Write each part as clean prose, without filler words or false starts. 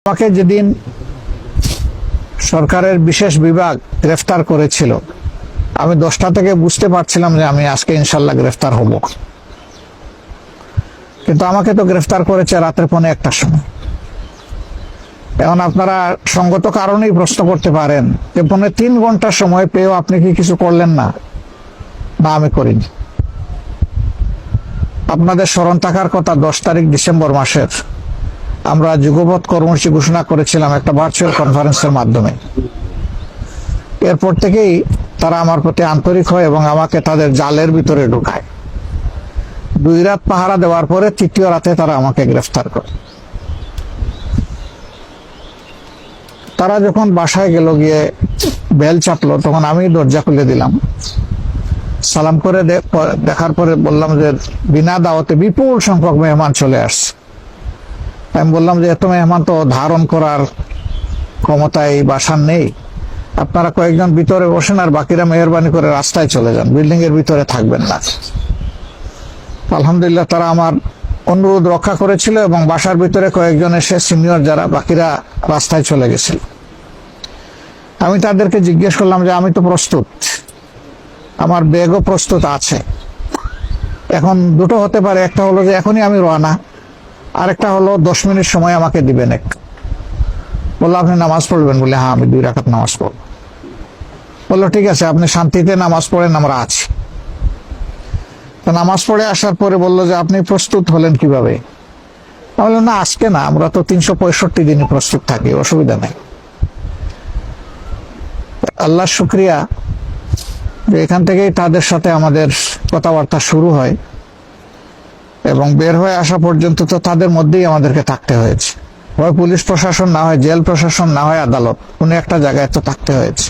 আমাকে যেদিন সরকারের বিশেষ বিভাগ গ্রেফতার করেছিল, আমি 10টা থেকে বুঝতে পারছিলাম যে আমি আজকে ইনশাল্লাহ গ্রেফতার হব। কিন্তু আমাকে তো গ্রেফতার করেছে রাতের 1:45টার সময়। এখন আপনারা সঙ্গত কারণেই প্রশ্ন করতে পারেন যে 3 ঘন্টা সময় পেয়েও আপনি কি কিছু করলেন না? না, আমি করিনি। আপনাদের স্মরণ থাকার কথা, 10 তারিখ ডিসেম্বর মাসের আমরা যুগপৎ কর্মসূচি ঘোষণা করেছিলাম একটা ভার্চুয়াল কনফারেন্সের মাধ্যমে। এরপর থেকেই তারা আমার প্রতি আন্তরিক হয় এবং আমাকে তাদের জালের ভিতরে ঢুকায়। 2 রাত পাহারা দেওয়ার পরে 3য় রাতে তারা আমাকে গ্রেফতার করে। তারা যখন বাসায় গেল, গিয়ে বেল চাপলো, তখন আমি দরজা খুলে দিলাম। সালাম করে দেখার পরে বললাম যে বিনা দাওয়াতে বিপুল সংখ্যক মেহমান চলে আসছে। আমি বললাম যে এত মেহমান তো ধারণ করার ক্ষমতা এই বাসার নেই, আপনারা কয়েকজন ভিতরে বসেন আর বাকিরা মেহরবানি করে রাস্তায় চলে যান, বিল্ডিং এর ভিতরে থাকবেন না। আলহামদুলিল্লাহ তারা আমার অনুরোধ রক্ষা করেছিল এবং বাসার ভিতরে কয়েকজন এসে সিনিয়র যারা, বাকিরা রাস্তায় চলে গেছিল। আমি তাদেরকে জিজ্ঞেস করলাম যে আমি তো প্রস্তুত, আমার ব্যাগও প্রস্তুত আছে। এখন দুটো হতে পারে, একটা হলো যে এখনই আমি রওনা, আরেকটা হলো 10 মিনিট সময় আমাকে দিবেন একটু। বললো আপনি নামাজ পড়বেন? বলে হ্যাঁ, আমি 2 রাকাত নামাজ পড়ব। বললো ঠিক আছে, আপনি শান্তিতে নামাজ পড়েন, আমরা আছি। তো নামাজ পড়ে আসার পরে বললো যে আপনি প্রস্তুত হলেন কিভাবে? আমি বললাম না, আজকে না, আমরা তো 365 দিনই প্রস্তুত থাকি, অসুবিধা নেই। আল্লাহর শুকরিয়া যে এখান থেকেই তাদের সাথে আমাদের কথাবার্তা শুরু হয় এবং বের হয়ে আসা পর্যন্ত তো তাদের মধ্যেই আমাদেরকে থাকতে হয়েছে। হয় পুলিশ প্রশাসন, না হয় জেল প্রশাসন, না হয় আদালত, কোনো একটা জায়গায় তো থাকতে হয়েছে।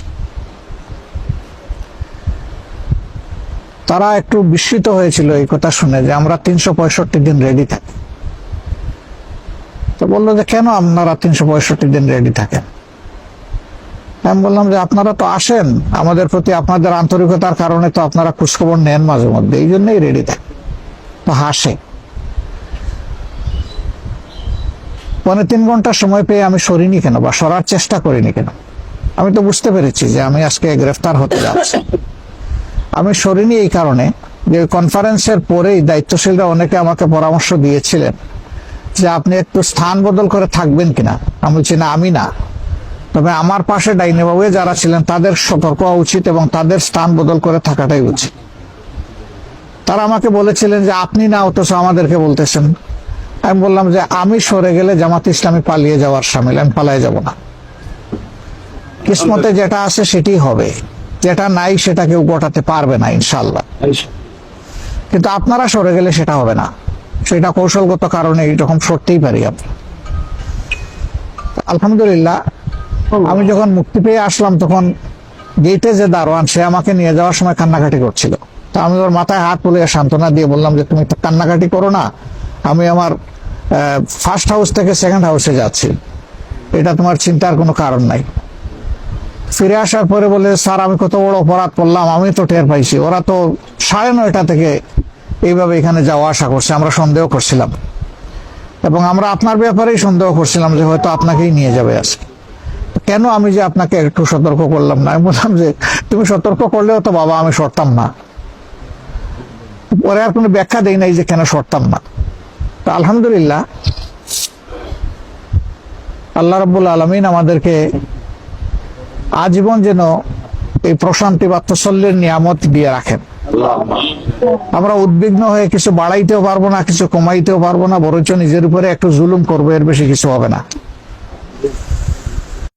তারা একটু বিস্মিত হয়েছিল এই কথা শুনে যে আমরা 365 দিন রেডি থাকি। তো বললো যে কেন আপনারা 365 দিন রেডি থাকেন? আমি বললাম যে আপনারা তো আসেন, আমাদের প্রতি আপনাদের আন্তরিকতার কারণে তো আপনারা খোঁজখবর নেন মাঝে মধ্যে, এই জন্যই রেডি থাকে। তো হাসে। 3.25 ঘন্টা সময় পেয়ে আমি সরিনি কেন বা সরার চেষ্টা করিনি কেন? আমি তো বুঝতে পেরেছি যে আমি আজকে গ্রেফতার হতে যাচ্ছি। আমি সরিনি এই কারণে যে কনফারেন্সের পরেই দায়িত্বশীলরা অনেকে আমাকে পরামর্শ দিয়েছিলেন যে আপনি একটু স্থান বদল করে থাকবেন কিনা। আমি বলছি না, আমি না, তবে আমার পাশে ডাইনে বাবু যারা ছিলেন তাদের সতর্ক হওয়া উচিত এবং তাদের স্থান বদল করে থাকাটাই উচিত। তারা আমাকে বলেছিলেন যে আপনি না, অথচ আমাদেরকে বলতেছেন। আমি বললাম যে আমি সরে গেলে জামাত ইসলামী পালিয়ে যাওয়ার সামিল, আমি পালিয়ে যাব না। কিসমতে যেটা আছে সেটাই হবে, যেটা নাই সেটা কেউ গোটাতে পারবে না ইনশাল্লাহ। কিন্তু আপনারা সরে গেলে সেটা হবে না, সেটা কৌশলগত কারণে এরকম সরতেই পারি আমরা। আলহামদুলিল্লাহ আমি যখন মুক্তি পেয়ে আসলাম তখন গেটে যে দারোয়ান, সে আমাকে নিয়ে যাওয়ার সময় কান্নাকাটি করছিল। তা আমি ওর মাথায় হাত তুলে সান্ত্বনা দিয়ে বললাম যে তুমি কান্নাকাটি করো না, আমি আমার ফার্স্ট হাউস থেকে সেকেন্ড হাউসে যাচ্ছি, এটা তোমার চিন্তার কোনো কারণ নাই। ফিরে আসার পরে বলে স্যার আমি কত বড় অপরাধ করলাম, আমি তো টের পাইছি, ওরা তো 9:30 থেকে এইভাবে এখানে যাওয়া আসা করছে, আমরা সন্দেহ করছিলাম এবং আমরা আপনার ব্যাপারেই সন্দেহ করছিলাম যে হয়তো আপনাকেই নিয়ে যাবে আজকে। কেন আমি যে আপনাকে একটু সতর্ক করলাম না? আমি বললাম যে তুমি সতর্ক করলেও তো বাবা আমি সরতাম না। পরে আর কোনো ব্যাখ্যা দেই নাই যে কেন সরতাম না। তো আলহামদুলিল্লাহ আল্লাহ রাব্বুল আলামিন আমাদেরকে আজীবন যেন এই প্রশান্তি বা তসল্লির নিয়ামত দিয়ে রাখেন। আমরা উদ্বিগ্ন হয়ে কিছু বাড়াইতেও পারবো না, কিছু কমাইতেও পারবো না, বরঞ্চ নিজের উপরে একটু জুলুম করবো, এর বেশি কিছু হবে না।